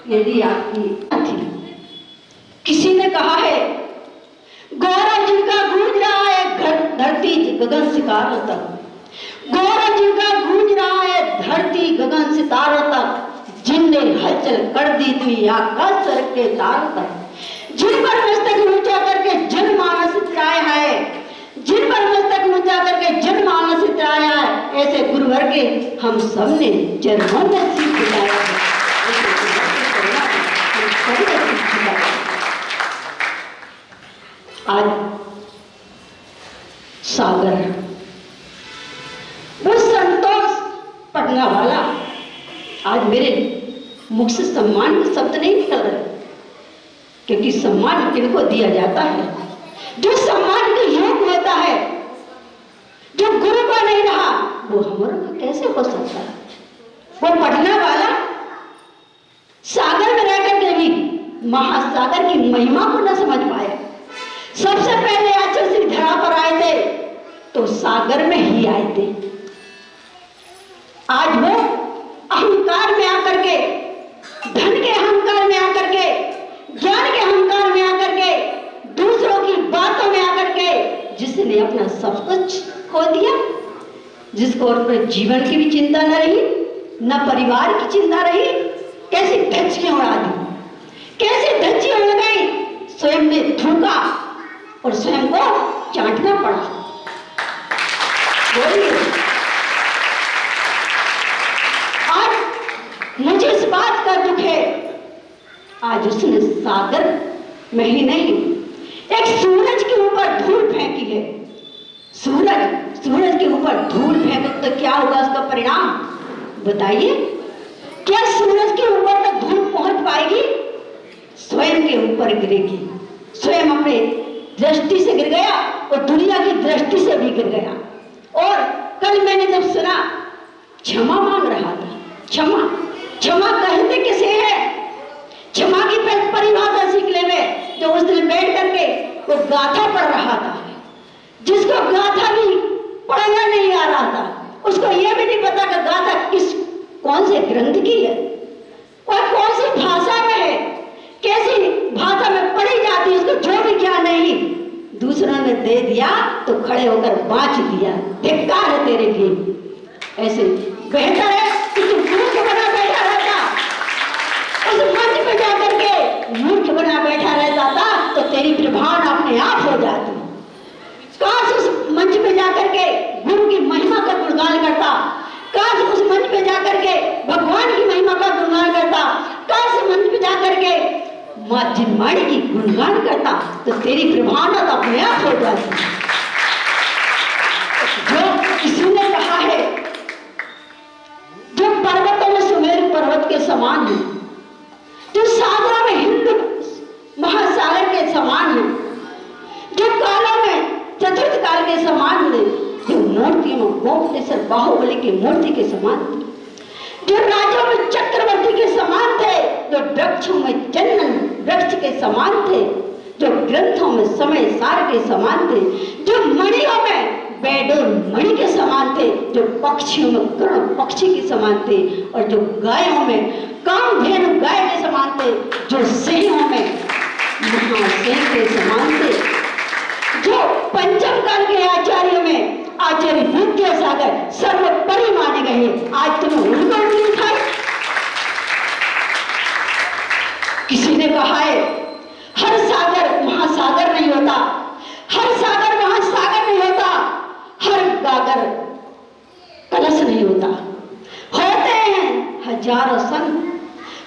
यदि आपकी थी। किसी ने कहा है गौरव जिनका गूंज रहा है धरती गगन सितारों तक, गौरव जिनका गूंज रहा है धरती गगन सितारों तक, जिनने हलचल कर दी थी आकाश सड़क के तारों तक, जिन पर मस्तक ऊंचा करके जनमानस इतराया है, जिन पर मस्तक ऊंचा करके जनमानस इतराया है, ऐसे गुरुवर के हम सबने चरणों में सीख दिलाया है। आज सागर वो संतोष पढ़ने वाला, आज मेरे मुख से सम्मान के शब्द नहीं निकल रहे, क्योंकि सम्मान किनको दिया जाता है जो सम्मान के योग्य होता है। जो गुरु का नहीं रहा वो हमारा का कैसे हो सकता है? वो पढ़ने वाला सागर में रहकर के भी महासागर की महिमा को न समझ पाया। सबसे पहले आचार्य श्री धरा पर आए थे तो सागर में ही आए थे। आज वो अहंकार में आकर के, धन के अहंकार में आकर के, ज्ञान के अहंकार में आकर के, दूसरों की बातों में आकर के, जिसने अपना सब कुछ खो दिया, जिसको अपने जीवन की भी चिंता न रही, न परिवार की चिंता रही, कैसी धज्जियां उड़ा दी, कैसी धज्जियां उड़ गई, स्वयं ने थूका और स्वयं को चाटना पड़ा। बोलिए, आज मुझे इस बात का दुख है, आज उसने सागर में ही नहीं एक सूरज के ऊपर धूल फेंकी है। सूरज के ऊपर धूल फेंको तो क्या होगा उसका परिणाम बताइए? क्या सूरज के ऊपर तक धूल पहुंच पाएगी? स्वयं के ऊपर गिरेगी। स्वयं अपने दृष्टि से गिर गया और दुनिया की दृष्टि से भी गिर गया। और कल मैंने जब सुना क्षमा मांग रहा था, क्षमा कहते किसे है? क्षमा की परिभाषा सीख ले में जो उस दिन बैठ करके वो गाथा पढ़ रहा था, जिसको गाथा भी पढ़ना नहीं आ रहा था, उसको यह भी नहीं पता कि गाथा कौन से ग्रंथ की है और कौन सी भाषा में है, कैसी भाषा में पढ़ी जाती है, उसको जो भी ज्ञान नहीं, दूसरों ने दे दिया तो खड़े होकर बांच दिया। धिक्कार है तेरे लिए। ऐसे बेहतर है कि तू मूर्ख बना बैठा रहता, उस मंच पे जाकर के मूर्ख बना बैठा रहता था तो तेरी प्रभान अपने आप हो जाती। काश उस मंच पे जाकर के गुरु की महिमा का गुणगान करता, काश उस मंच पे जाकर के भगवान की महिमा का गुणगान करता, काश मंच पे जाकर के मां जिनवाणी की गुणगान करता तो तेरी प्रभावना तो अपने आप हो जाती। जो किसी ने कहा है जो पर्वतों में सुमेरु पर्वत के समान है, जो सागरों में हिंद महासागर के समान है, जो कालों में चतुर्थ काल के समान है, जो मूर्तियों में गोपनेश्वर बाहुबली की मूर्ति के समान थे, जो राजों में चक्रवर्ती के समान थे, जो वृक्षों में चंदन वृक्ष के समान थे, जो ग्रंथों में समय सार के समान थे, जो मणियों में बैडोर मणि के समान थे, जो पक्षियों में गरुड़ पक्षी के समान थे, और जो गायों में कामधेनु गाय के समान थे, जो सिंहों में महासिंह के समान थे, जो पंचम काल के आचार्यों में आचार्य विद्यासागर सर्वोपरि माने गए। आज तुम्हें उनको उंगली उठाई। किसी ने कहा है हर सागर महासागर नहीं होता, हर सागर महासागर नहीं होता, हर गागर कलश नहीं होता। होते हैं हजारों संत,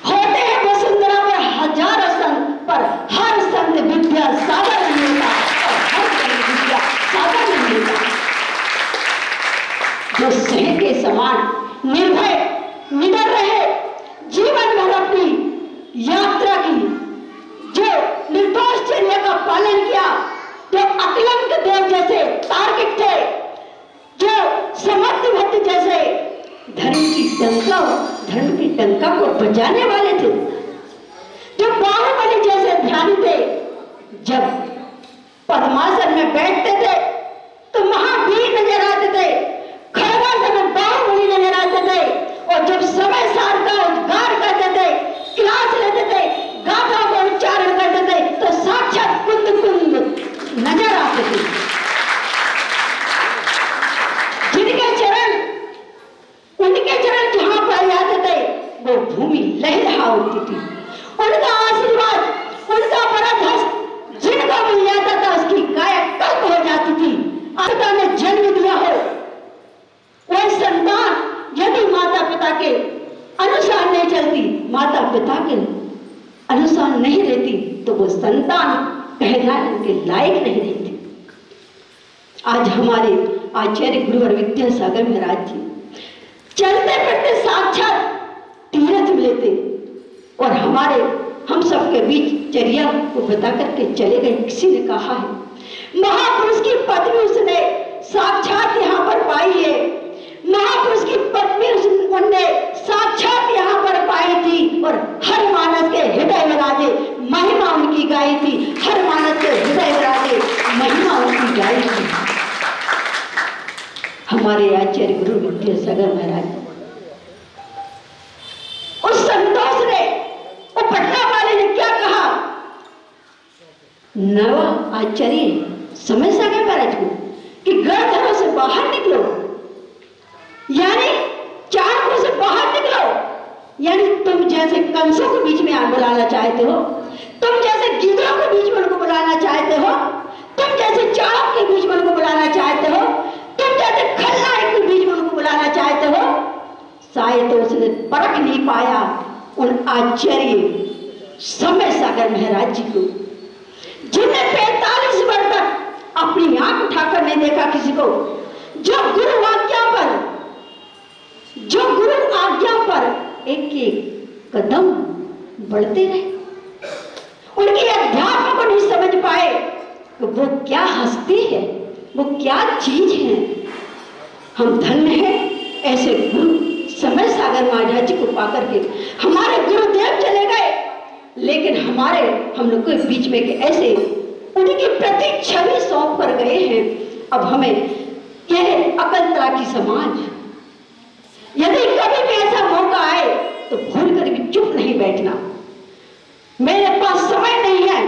होते हैं वसुंधरा पर हजारों संत, पर हर संत विद्यासागर नहीं होता और हर संत विद्यासागर नहीं होता। जो सिंह के समान निर्भय निडर रहे, जीवन भर अपनी यात्रा की, जो निर्दोषचर्या का पालन किया, जो अकलंक देव जैसे तार्किक थे, जो समर्थ भक्त जैसे धर्म की टंका को बजाने वाले थे, जो बाहुबली जैसे ध्यान थे, जब पद्मासन में बैठते थे तो महावीर नजर आते थे, खड़गासन में बाहुबली नजर आते थे, और जब समय सार का उद्गार करते थे, क्लास लेते लहलहा उठती थी। उनका आशीर्वाद, उनका बड़ा हस्त जिनका मिल जाता था उसकी काया कल्प हो जाती थी। माता ने जन्म दिया हो, वह संतान यदि माता पिता के अनुसार नहीं चलती, माता पिता के अनुसार नहीं रहती, तो वो संतान कहलाने के लायक नहीं रहती। आज हमारे आचार्य गुरुवर विद्यासागर महाराज जी चलते फिरते साक्षात तीर्थ मिले थे और हम सबके बीच चर्या को बता करके चले गए। किसी ने कहा है महापुरुष की पदवी उसने साक्षात यहाँ पर पाई है, महापुरुष की पदवी उसने साक्षात यहाँ पर पाई थी और हर मानस के हृदय में राजे महिमा उनकी गाई थी, हर मानस के हृदय में राजे महिमा उनकी गाई थी। हमारे आचार्य गुरु विद्यासागर महाराज उस संतोष ने, वो पटना वाले ने क्या कहा, नवा आचार्य समझ सके महाराज को कि गढ़ से बाहर निकलो, यानी चार से बाहर निकलो, यानी तुम जैसे कंसों के बीच में बुलाना चाहते हो, तुम जैसे गिद्धों के बीच में उनको बुलाना चाहते हो, तुम जैसे चारों के बीच में उनको बुलाना चाहते हो, तुम जैसे खलनायक के बीच में उनको बुलाना चाहते हो। शायद तो उसने परख नहीं पाया उन आचार्य समय सागर महाराज जी को, जिन्हें 45 वर्ष तक अपनी आंख उठाकर नहीं देखा किसी को, जो गुरु आज्ञा पर एक एक कदम बढ़ते रहे। उनके अध्यात्म को नहीं समझ पाए कि वो क्या हस्ती है, वो क्या चीज है। हम धन्य हैं ऐसे गुरु समय सागर महाराज जी को पाकर के। हमारे गुरुदेव चले गए, लेकिन हम लोग के बीच में के ऐसे उनकी प्रति छवि सौंप कर गए हैं। अब हमें यह अकलतरा की समाज, यदि कभी भी ऐसा मौका आए तो भूल कर भी चुप नहीं बैठना। मेरे पास समय नहीं है,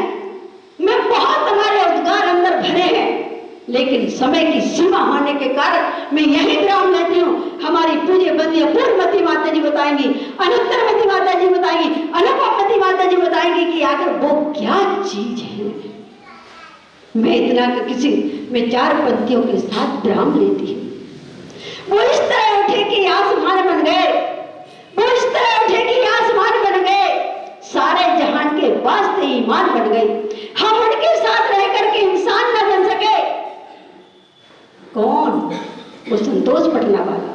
मैं बहुत हमारे उद्गार अंदर भरे हैं, लेकिन समय की सीमा होने के कारण मैं यही विराम लेती हूँ। हमारी पूज्य बंदी पूर्णमती माता जी बताएंगी, अनुत्तरमती माता जी बताएंगी, अनुपमती माता जी बताएंगी कि आखिर वो क्या चीज है। मैं इतना मैं 4 पंक्तियों के साथ विराम लेती हूँ। वो इस तरह उठे कि आसमान बन गए, वो इस तरह उठे कि आसमान बन गए, सारे जहान के वास्ते ईमान बन गए। हम उनके साथ रह करके इंसान न बन सके। कौन? वो संतोष पटना वाला।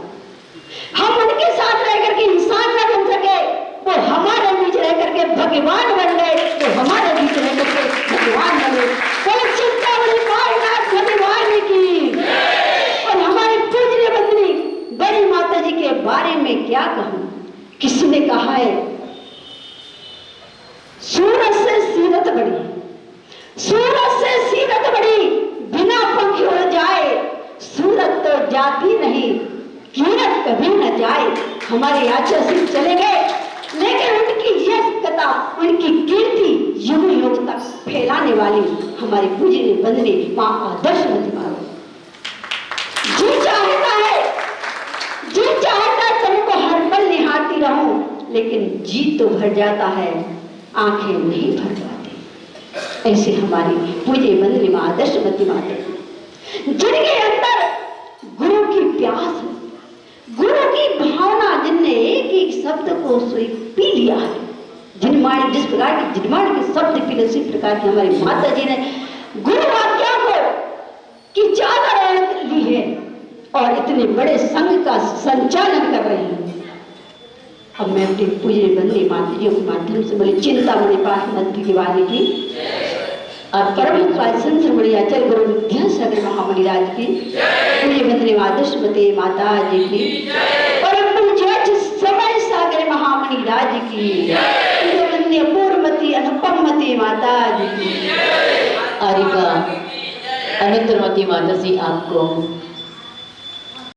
हम उनके साथ रह करके इंसान न बन सके, वो हमारे बीच रह करके भगवान बन गए, वो हमारे बीच रह करके भगवान बन गए। कोई चिंता वाली पारनाथ भगवान की। और हमारी पूजनीय बंदनी बड़ी माता जी के बारे में क्या कहूं। किसी ने कहा है सूरज से सीरत बड़ी, सूरज से सीरत बड़ी, बिना पंख उड़ जाए, सूरत तो जाती नहीं, कीरत कभी न जाए। हमारे आचार्य सिंह चले गए, लेकिन उनकी यश कथा, उनकी कीर्ति युग युग तक फैलाने वाली हमारी पूजनीय बंदनी मां आदर्शवती माता जी चाहता है तुमको हर पल निहारती रहूं, लेकिन जी तो भर जाता है, आंखें नहीं भर पाती। ऐसे हमारी पूज्य बंदनी मां आदर्शवती माता जिनके अंदर गुरु की प्यास, गुरु की भावना, जिनने एक एक शब्द को पी लिया है, जिस प्रकार की जिनवाड़ के शब्द पी, उसी प्रकार की हमारी माता जी ने गुरु आज्ञा को की चादर ली है और इतने बड़े संघ का संचालन कर रहे हैं। अब मैं अपनी पूज्य बंदी माताजियों के माध्यम से बोले चिंतामणि पाठ मंत्र की वाणी की और परम संश्रमणि आचार्य गुरु विद्यासागर महामणि राज की, पूज्य बंदी आदर्शवती माता जी की, परम पूज्य समय सागर महामणि राज की, पूज्य बंदी पूर्णमती अनुपमती माता जी की। आरिका अनुत्तरमती माता जी आपको